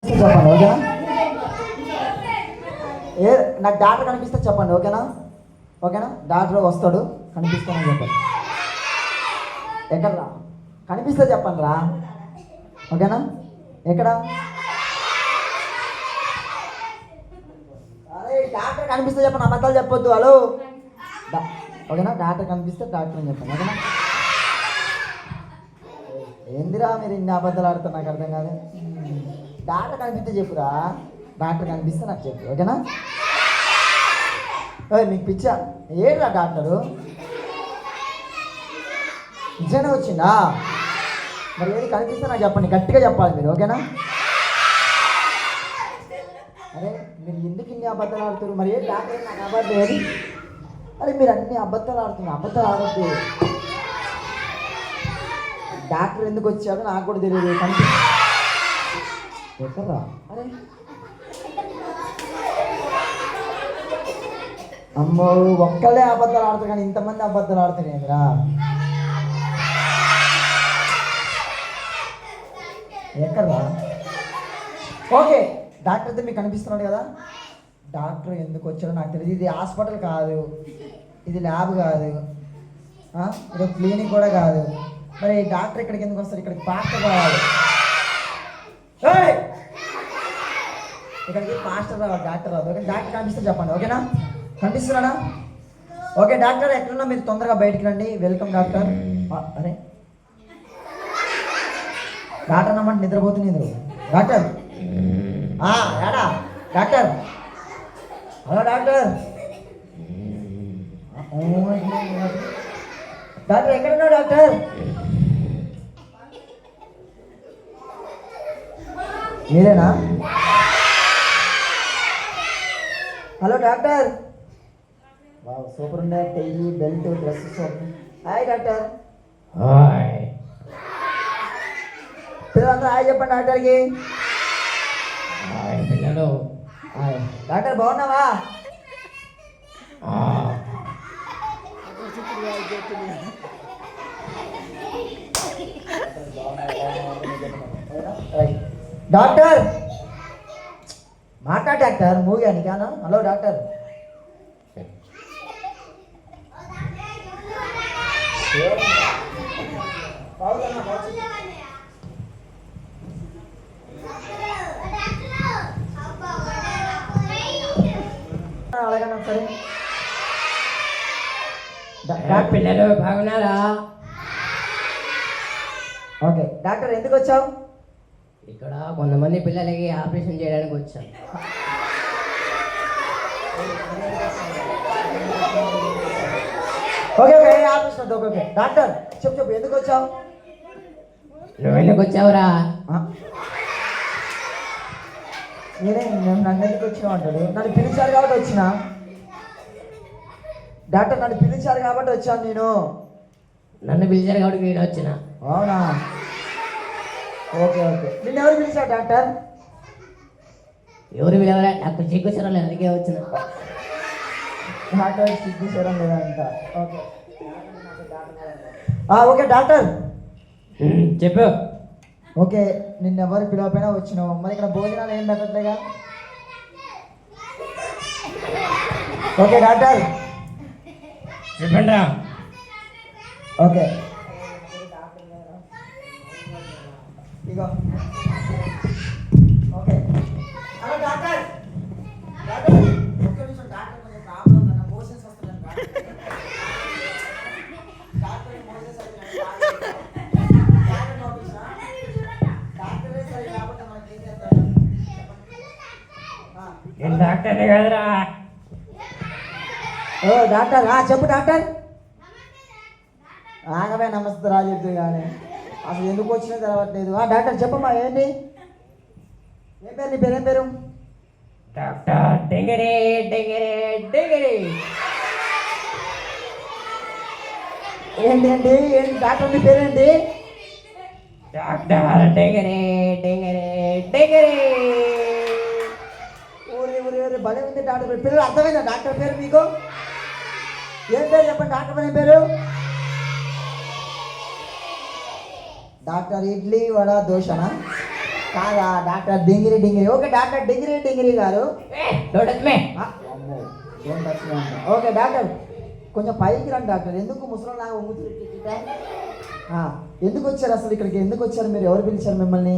చెప్పండి ఓకేనా? నాకు డాక్టర్ కనిపిస్తే చెప్పండి ఓకేనా? ఓకేనా? డాక్టర్ వస్తాడు కనిపిస్తానని చెప్పండి. ఎక్కడరా కనిపిస్తే చెప్పండి రా ఓకేనా? ఎక్కడ? అరే డాక్టర్ కనిపిస్తే చెప్పండి, అబద్ధాలు చెప్పొద్దు. హలో ఓకేనా? డాక్టర్ కనిపిస్తే డాక్టర్ అని చెప్పండి ఓకేనా? ఏందిరా మీరు ఇన్ని అబద్ధాలు ఆడుతున్నా నాకు అర్థం కాదు. డాక్టర్ కనిపిస్తే చెప్పురా, డాక్టర్ కనిపిస్తే నాకు చెప్పు ఓకేనా? మీకు పిచ్చా ఏడురా డాక్టరు నిజంగా వచ్చిందా? మరి ఏది కనిపిస్తే నాకు చెప్పండి, గట్టిగా చెప్పాలి మీరు ఓకేనా? అరే మీరు ఎందుకు ఇన్ని అబద్ధాలు ఆడుతారు? మరి ఏది డాక్టర్ నాకు అబద్ధం ఏది? అరే మీరు అన్ని అబద్ధాలు ఆడుతున్నారు, అబద్ధాలు ఆడద్దు. డాక్టర్ ఎందుకు వచ్చాడో నాకు కూడా తెలియదు. ఎక్కడ్రా? అరే అమ్మో ఒక్కళ్ళే అబద్ధాలు ఆడతారు కానీ ఇంతమంది అబద్ధాలు ఆడతారు ఏంద్రా? ఎక్కడ్రా? ఓకే డాక్టర్ అయితే మీకు కనిపిస్తున్నాడు కదా. డాక్టర్ ఎందుకు వచ్చాడో నాకు తెలియదు. ఇది హాస్పిటల్ కాదు, ఇది ల్యాబ్ కాదు, ఇది క్లినిక్ కూడా కాదు. మరి డాక్టర్ ఇక్కడికి ఎందుకు వస్తారు? ఇక్కడికి పాస్టర్ రావాలి. ఇక్కడికి పాస్టర్ రావాలి, డాక్టర్ రాదు. ఓకే డాక్టర్ కనిపిస్తే చెప్పండి ఓకేనా? కనిపిస్తున్నాడా? ఓకే డాక్టర్ ఎక్కడున్నా మీరు తొందరగా బయటికి రండి. Welcome doctor. అరే డాక్టర్ నమ్మంటే నిద్రపోతుంది మీరు. డాక్టర్ ఏడా డాక్టర్? Hello doctor. డాక్టర్ ఎక్కడున్నావు డాక్టర్? మీరేనా? Hello doctor. సూపర్ ఉండే tie belt dress super. Hi doctor. Hi. పిల్లలందరూ హాయ్ చెప్పండి డాక్టర్కి. హాయ్ పిల్లలు. హాయ్ డాక్టర్ బాగున్నావా? డాక్టర్ మాట్లాడు డాక్టర్. మూవీ అని కానా? Hello doctor. అలాగన్నా సరే. పిల్లలు బాగున్నారా? ఓకే డాక్టర్ ఎందుకు వచ్చావు? ఇక్కడ కొంతమంది పిల్లలకి ఆపరేషన్ చేయడానికి వచ్చాను. Okay okay operation okay okay doctor చెప్పు ఎందుకు వచ్చావు? నువ్వు ఎందుకు వచ్చావురా? నేనే నన్ను ఎందుకు వచ్చినావు అంటాడు. నన్ను పిలిచారు కాబట్టి వచ్చిన. డాక్టర్ నన్ను పిలిచారు కాబట్టి వచ్చాను నేను. నన్ను పిలిచారు కాబట్టి నేను వచ్చిన. అవునా? ఓకే ఓకే నిన్ను ఎవరు పిలిచారు డాక్టర్? ఎవరు పిలవరా? డాక్టర్ చిక్కుచరం లేదు అందుకే వచ్చిన. డాక్టర్ చిక్కుచరం లేదంట. ఓకే ఓకే డాక్టర్ చెప్పు. ఓకే నిన్ను ఎవరు పిలవపోయినా వచ్చినావు. మరి ఇక్కడ భోజనాలు ఏం పెట్టట్లేగా? ఓకే డాక్టర్ చెప్పండి. ఓకే ఇగో ఓకే హలో డాక్టర్. డాక్టర్ ఒక్క నిమిషం డాక్టర్ కొంచెం ప్రాబ్లం ఉందన్న. మోషన్స్ వస్తున్నాను డాక్టర్. మోషన్స్ డాక్టరే సరే కాబట్టి మనకి ఏం చేస్తాడు? నేను డాక్టర్ని కాదురా. ఓ డాక్టర్ చెప్పు డాక్టర్. ఆగమే నమస్తే రా చెప్తుంది కానీ అసలు ఎందుకు వచ్చినా తెలవట్లేదు. డాక్టర్ చెప్పమ్మా ఏంటి? ఏం పేరు నీ పేరు? ఏం పేరు? డాక్టర్ డెంగరే డెంగరే డెంగరే. ఏంటి ఏంటి ఏంటి డాక్టర్ మీ పేరేంటి? డాక్టర్ డెంగరే డెంగరే డెంగరే. ఊరి ఊరి ఊరి భలే ఉంది డాక్టర్ పేరు. పిల్లలు అర్థమైందా డాక్టర్ పేరు మీకు? ఏం పేరు చెప్పండి డాక్టర్ పేరు? ఏం పేరు? డాక్టర్ ఇడ్లీ వడ దోశనా? కాదా డాక్టర్ డింగిరి డింగిరి. ఓకే డాక్టర్ డింగిరి డింగిరి గారు. చూడొచ్చుమే. అమ్మో, don't touch me అంట. ఓకే డాక్టర్ కొంచెం పైకి రండి డాక్టర్. ఎందుకు ముసలిలాగా ఊగుతుంటే ఎందుకు వచ్చారు అసలు ఇక్కడికి? ఎందుకు వచ్చారు మీరు? ఎవరు పిలిచారు మిమ్మల్ని?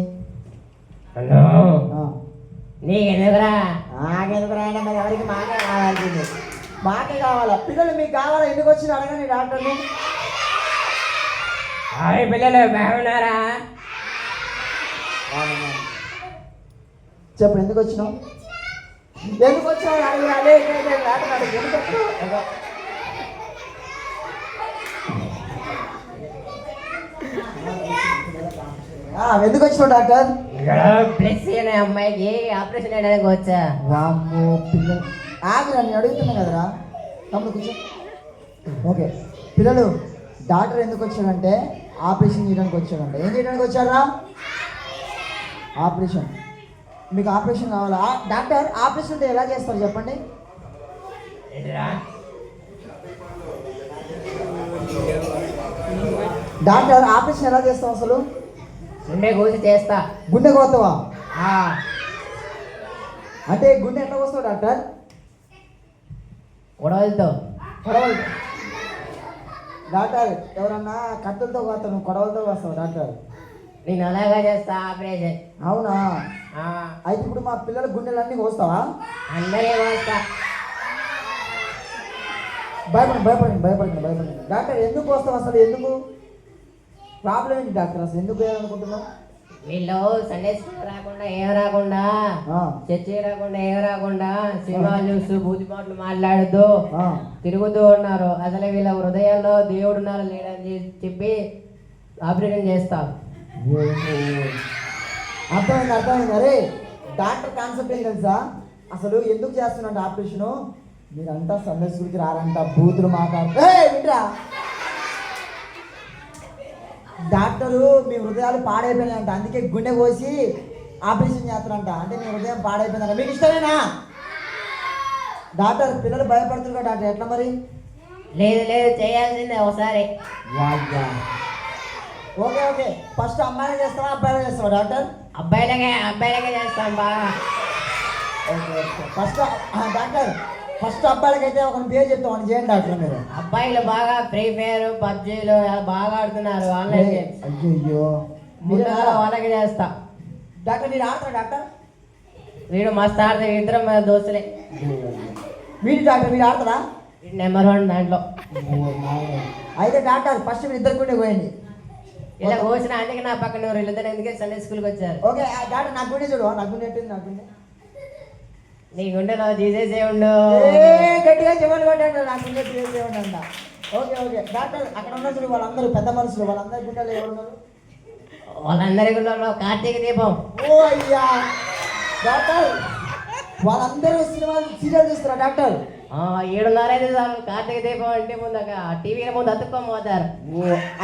హలో, ఆ. నీకెందుకురా? నాకెందుకు రాయడం? మరి ఎవరికి మాకే కావాల్సింది. మాకే కావాలా? పిల్లలు మీకు కావాలా? ఎందుకు వచ్చి అడగండి డాక్టర్ని. హాయ్ పిల్లలు, బాగున్నారా? చెప్పు ఎందుకు వచ్చినావు? ఎందుకు వచ్చావు అడగాలి. డాక్టర్ అడిగి ఎందుకు వచ్చావు? ఎందుకు వచ్చినావు డాక్టర్? ప్లస్ అనే అమ్మాయికి ఆపరేషన్ చేయడానికి వచ్చా. వామ్మో పిల్లలు ఆగురా, నేను అడుగుతున్నా కదరా. తమ్ముడు కూర్చో. ఓకే పిల్లలు, డాక్టర్ ఎందుకు వచ్చాడంటే ఆపరేషన్ చేయడానికి వచ్చాడంట. ఏం చేయడానికి వచ్చారా? ఆపరేషన్. మీకు ఆపరేషన్ కావాలా? డాక్టర్ ఆపరేషన్ అంటే ఎలా చేస్తారు చెప్పండి? డాక్టర్ ఆపరేషన్ ఎలా చేస్తాం అసలు? గుండె కోసి చేస్తా. గుండె కోస్తావా? ఆ, అంటే గుండె ఎట్లా కోస్తావు డాక్టర్? గొడవలతో. కొడవలు. డాక్టర్ ఎవరన్నా కత్తులతో కోస్తావు, నువ్వు కొడవలతో కోస్తావు డాక్టర్? నేను అలాగా చేస్తా ఆపరేషన్. అవునా? ఆ, అయితే ఇప్పుడు మా పిల్లల గుండెలన్నీ కోస్తావా? అందరే వస్తా. భయపడండి. డాక్టర్ ఎందుకు కోస్తావు అసలు? ఎందుకు? ప్రాబ్లం ఏంటి డాక్టర్ అసలు? ఎందుకు వేయాలనుకుంటున్నావు? వీళ్ళు సండే స్కూల్ రాకుండా ఏం రాకుండా, ఆ, చర్చి రాకుండా ఏం రాకుండా, సినిమాలు చూస్తూ బూతిపాట్లు మాట్లాడుతూ ఆ. తిరుగుతూ ఉన్నారు. అసలు వీళ్ళ హృదయాల్లో దేవుడు ఉన్నారు లేడని చెప్పి ఆపరేషన్ చేస్తా. అర్థమైంది. అరే డాక్టర్ కాన్సెప్ట్ ఏం తెలుసా? అసలు ఎందుకు చేస్తున్నట్టు ఆపరేషను? మీరంతా సండే స్కూల్కి రారంట, బూతులు వింటరా. డాక్టరు మీ హృదయాలు పాడైపోయినాయంట, అందుకే గుండె కోసి ఆపరేషన్ చేస్తారంట. అంటే మీ హృదయం పాడైపోయిందంట. మీకు ఇష్టమేనా డాక్టర్? పిల్లలు భయపడుతున్నారు డాక్టర్, ఎట్లా మరి? లేదు లేదు, చేయాల్సిందే ఒకసారి. ఓకే ఫస్ట్ అమ్మాయిలు చేస్తావా అబ్బాయిలు చేస్తావా డాక్టర్? అబ్బాయిలకే చేస్తాం బాగా. ఓకే ఫస్ట్ డాక్టర్ ఫస్ట్ అబ్బాయిలకైతే ఒక పేరు చెప్తామని చేయండి డాక్టర్ మీరు. అబ్బాయిలు బాగా ఫ్రీ ఫైర్ పబ్జీలు బాగా ఆడుతున్నారు ఆన్లైన్ గేమ్స్. అయ్యో ముందుగా వాళ్ళకి చేస్తా. డాక్టర్ మీరు ఆడతారా డాక్టర్? వీడు మస్తు ఆడతారు, ఇద్దరం మన దోస్తులే. వీడి డాక్టర్ మీరు ఆడతారా? నెంబర్ 1 దాంట్లో. అయితే డాక్టర్ ఫస్ట్ మీరు ఇద్దరు కూడా పోయండి. ఇలా కోసిన అందుకే నా పక్కన వీళ్ళిద్దరు ఎందుకే సండే స్కూల్కి వచ్చారు. ఓకే డాక్టర్ నాకు గుండె చూడు, నాకు గుండె ఎట్టింది, నాకు గుండె నీ గుండెలో తీసేసే ఉండు. గట్టిగా చెప్పండి కొట్టండి, నాకు గుండె తీసేసేయండి అంట. ఓకే డాక్టర్ అక్కడ ఉన్న చూడు వాళ్ళందరూ పెద్ద మనుషులు, వాళ్ళందరి గుండెలు ఎవరున్నారు? వాళ్ళందరి గుండెలో కార్తీక దీపం. ఓ అయ్యా డాక్టర్ వాళ్ళందరూ సినిమాలు సీరియల్ చూస్తారా డాక్టర్? 7:30 అయితే చాలు కార్తీక దీపం ఇంటి ముందు టీవీ ముందు అతుక్కోపోతారు.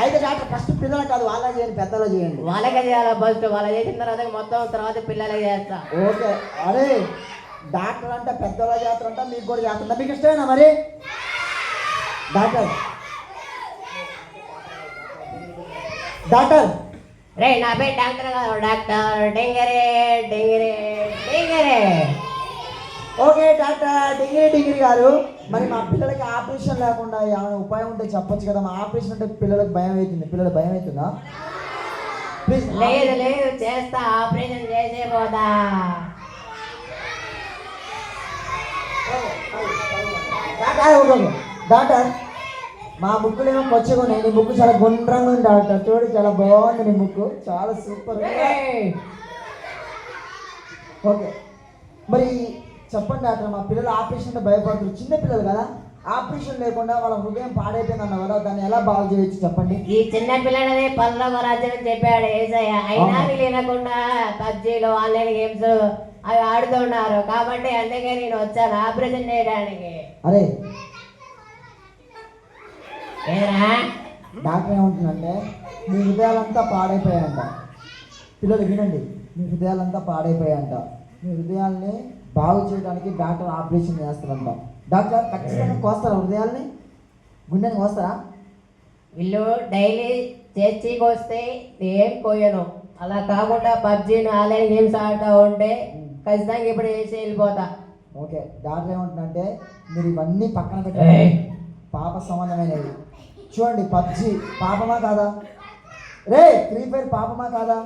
అయితే డాక్టర్ ఫస్ట్ పిల్లలు కాదు వాళ్ళ చేయండి, పెద్దలో చేయండి. వాళ్ళకే చేయాలి ఫస్ట్, వాళ్ళ చేసిన తర్వాత మొత్తం తర్వాత పిల్లలకి చేస్తా. ఓకే అరే డాక్టర్ అంటే పెద్దోళ్ళ చేస్తారు అంట, మీకు కూడా చేస్తుంటా. మీకు ఇష్టమేనా మరి డాక్టర్? రే నా పేరు డాక్టర్ కాదు, డాక్టర్ డెంగరే డెంగరే డెంగరే. ఓకే డాక్టర్ డిగ్రీ గారు, మరి మా పిల్లలకి ఆపరేషన్ లేకుండా ఏమైనా ఉపాయం ఉంటే చెప్పొచ్చు కదా? మా ఆపరేషన్ అంటే పిల్లలకు భయం అవుతుంది, పిల్లలకు భయం అవుతుందా? ప్లీజ్. లేదు లేదు చేస్తా, ఆపరేషన్ చేసే పోదా. డాక్టర్ మా ముక్కులేమో కొచ్చగా ఉన్నాయి, నీ ముక్కు చాలా గుండ్రంగా ఉంది డాక్టర్. చూడు చాలా బాగుంది నీ ముక్కు, చాలా సూపర్. ఓకే మరి చెప్పండి డాక్టర్, మా పిల్లలు ఆపరేషన్ అంటే భయపడుతున్నారు, చిన్న పిల్లలు కదా, ఆపరేషన్ లేకుండా వాళ్ళ హృదయం పాడైపోయింది అన్న కదా, దాన్ని ఎలా బాగు చేయొచ్చు చెప్పండి? ఈ చిన్న పిల్లలనే పనుల రాజ్యం చెప్పాడు ఏసయ్య. అయినా వినకుండా పబ్జీలు ఆన్లైన్ గేమ్స్ అవి ఆడుతున్నారు కాబట్టి అందుకే నేను వచ్చాను ఆపరేషన్ చేయడానికి. అరే ఏరా డాక్టర్ ఏమంటుందంటే మీ హృదయాలంతా పాడైపోయాయంట. పిల్లలు వినండి, మీ హృదయాలంతా పాడైపోయాయంట. మీ హృదయాల్ని బాగు చేయడానికి డాక్టర్ ఆపరేషన్ చేస్తారంట. డాక్టర్ ఖచ్చితంగా కోస్తారా హృదయాల్ని, గుండెని కోస్తారా? వీళ్ళు డైలీ చర్చికి వస్తే ఏం కోయను, అలా కాకుండా పబ్జీని ఆన్లైన్ గేమ్స్ ఆడుతూ ఉంటే ఖచ్చితంగా ఇప్పుడు వేసి వెళ్ళిపోతా. ఓకే, డాక్టర్ ఏమంటున్నంటే మీరు ఇవన్నీ పక్కన పెట్టండి, పాప సంబంధమైనవి. చూడండి, పబ్జి పాపమా కాదా? రే, ఫ్రీ ఫైర్ పాపమా కాదా?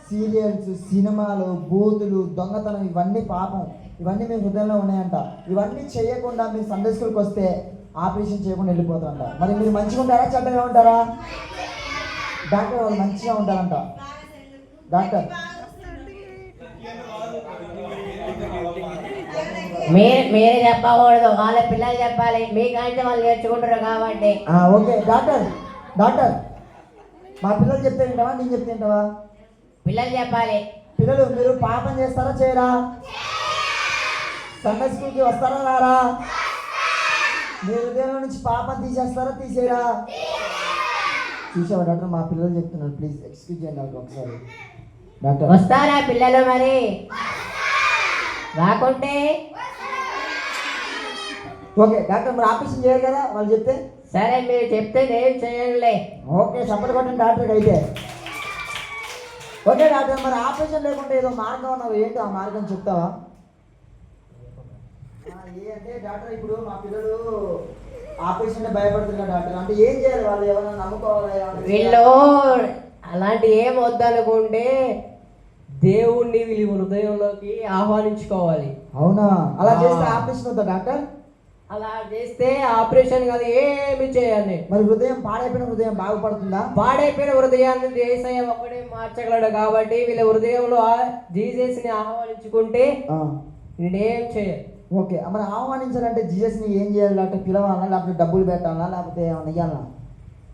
సీరియల్స్, సినిమాలు, బూతులు, దొంగతనం ఇవన్నీ పాపం. ఇవన్నీ మీ హృదయంలో ఉన్నాయంట. ఇవన్నీ చేయకుండా మీరు సండే స్కూల్కి వస్తే ఆపరేషన్ చేయకుండా వెళ్ళిపోతారంట. మరి మీరు మంచిగా ఉంటారా చెడ్డగా ఉంటారా? డాక్టర్ వాళ్ళు మంచిగా ఉంటారంట. డాక్టర్ మీరే చెప్పకూడదు, వాళ్ళ పిల్లలు చెప్పాలి. మీకంటే వాళ్ళు నేర్చుకుంటారు కాబట్టి. ఓకే డాక్టర్, డాక్టర్ మా పిల్లలు చెప్తే వింటావా, నేను చెప్తే వింటావా? పిల్లలు చెప్పాలి. పిల్లలు మీరు పాపం చేస్తారా చేయరా? సండే స్కూల్కి వస్తారా రారా? మీరు హృదయంలో నుంచి పాపం తీసేస్తారా తీసేయరా? చూసావా డాక్టర్, మా పిల్లలు చెప్తున్నారు. ప్లీజ్ ఎక్స్క్యూజ్ చేయండి డాక్టర్ ఒకసారి. డాక్టర్ వస్తారా పిల్లలు? మరి రాకుంటే ఓకే డాక్టర్, మరి ఆపరేషన్ చేయరు కదా వాళ్ళు చెప్తే? సరే, మీరు చెప్తే నేను చేయండిలే. ఓకే, సపోర్ట్ కొట్టండి డాక్టర్కి అయితే. ఓకే డాక్టర్, మరి ఆపరేషన్ లేకుండా ఏదో మార్గం అన్నావు, ఏంటి ఆ మార్గం చెప్తావా? అంటే డాక్టర్ ఇప్పుడు మా పిల్లలు ఆపరేషన్ భయపడుతున్నారు డాక్టర్, అంటే ఏం చేయాలి? వాళ్ళు ఏమైనా నమ్ముకోవాలా? వీళ్ళు అలాంటి ఏం వద్దనుకుంటే దేవుణ్ణి వీళ్ళ హృదయంలోకి ఆహ్వానించుకోవాలి. అవునా? అలా చేస్తే ఆపరేషన్ వద్దా డాక్టర్? అలా చేస్తే ఆపరేషన్ కాదు, ఏమి చేయాలి. మరి హృదయం పాడైపోయిన హృదయం బాగుపడుతుందా? పాడైపోయిన హృదయాన్ని యేసయ్య ఒక్కడే మార్చగలడు కాబట్టి వీళ్ళ హృదయంలో జీసస్ని ఆహ్వానించుకుంటే నేనేం చేయాలి. ఓకే, మరి ఆహ్వానించాలంటే జీసస్ని ఏం చేయాలి డాక్టర్? పిలవాలా, లేకపోతే డబ్బులు పెట్టాలా, లేకపోతే ఏమన్నా ఇవ్వాలా?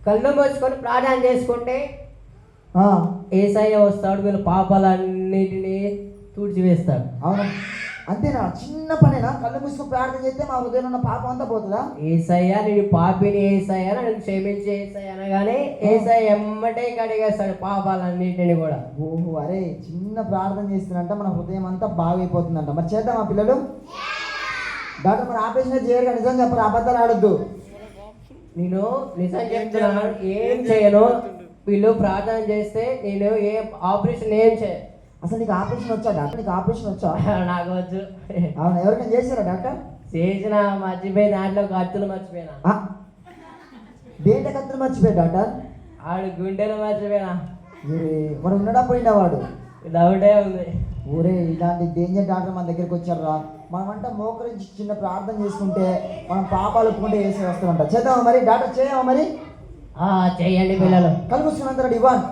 కళ్ళు మూసుకొని ప్రార్థన చేసుకుంటే యేసయ్య వస్తాడు, వీళ్ళ పాపాలన్నిటినీ తుడిచివేస్తాడు. అవునా? అంతేనా? చిన్న పనేనా? కళ్ళు మూసుకొని ప్రార్థన చేస్తే మా హృదయంలో ఉన్న పాపం అంతా పోతుందా? యేసయ్య నేను పాపిని, యేసయ్య నన్ను క్షమించి యేసయ్య అనగానే యేసయ్య ఎమ్మటే కడిగేస్తాడు పాపాలన్నిటిని కూడా. ఓహో, అరే చిన్న ప్రార్థన చేస్తున్నంట మన హృదయం అంతా బాగైపోతుందంట. మరి చేద్దాం ఆ పిల్లలు? డాక్టర్ మరి ఆపరేషన్ చేయరు, నిజం చెప్పరు, అబద్ధాలు ఆడొద్దు. నేను నిజం చెప్తున్నాను, ఏం చేయను. వీళ్ళు ప్రార్థన చేస్తే నేను ఆపరేషన్ ఏం చేయ. అసలు నీకు ఆపరేషన్ వచ్చా డాక్టర్? నీకు ఆపరేషన్ వచ్చా? నాకు వచ్చు. అవునా? ఎవరికైనా చేశారా డాక్టర్? చేసిన, మర్చిపోయి దాంట్లో కత్తులు మర్చిపోయినా. దేంట్లో కత్తులు మర్చిపోయా డాక్టర్? ఆడు గుండెలు మర్చిపోయినా. మరి ఉన్నాడా పోయిందా వాడు? డౌటే ఉంది. ఊరే, ఇలాంటి డేంజర్ డాక్టర్ మన దగ్గరికి వచ్చారా? మనమంతా మోకరించి చిన్న ప్రార్థన చేసుకుంటే మనం పాపాలు ఒప్పుకుంటే వేసి వస్తామంట. చేద్దామా మరి డాక్టర్? చేయమా మరి? చేయండి పిల్లలు. కలుపుస్తున్నంత రెడీ 1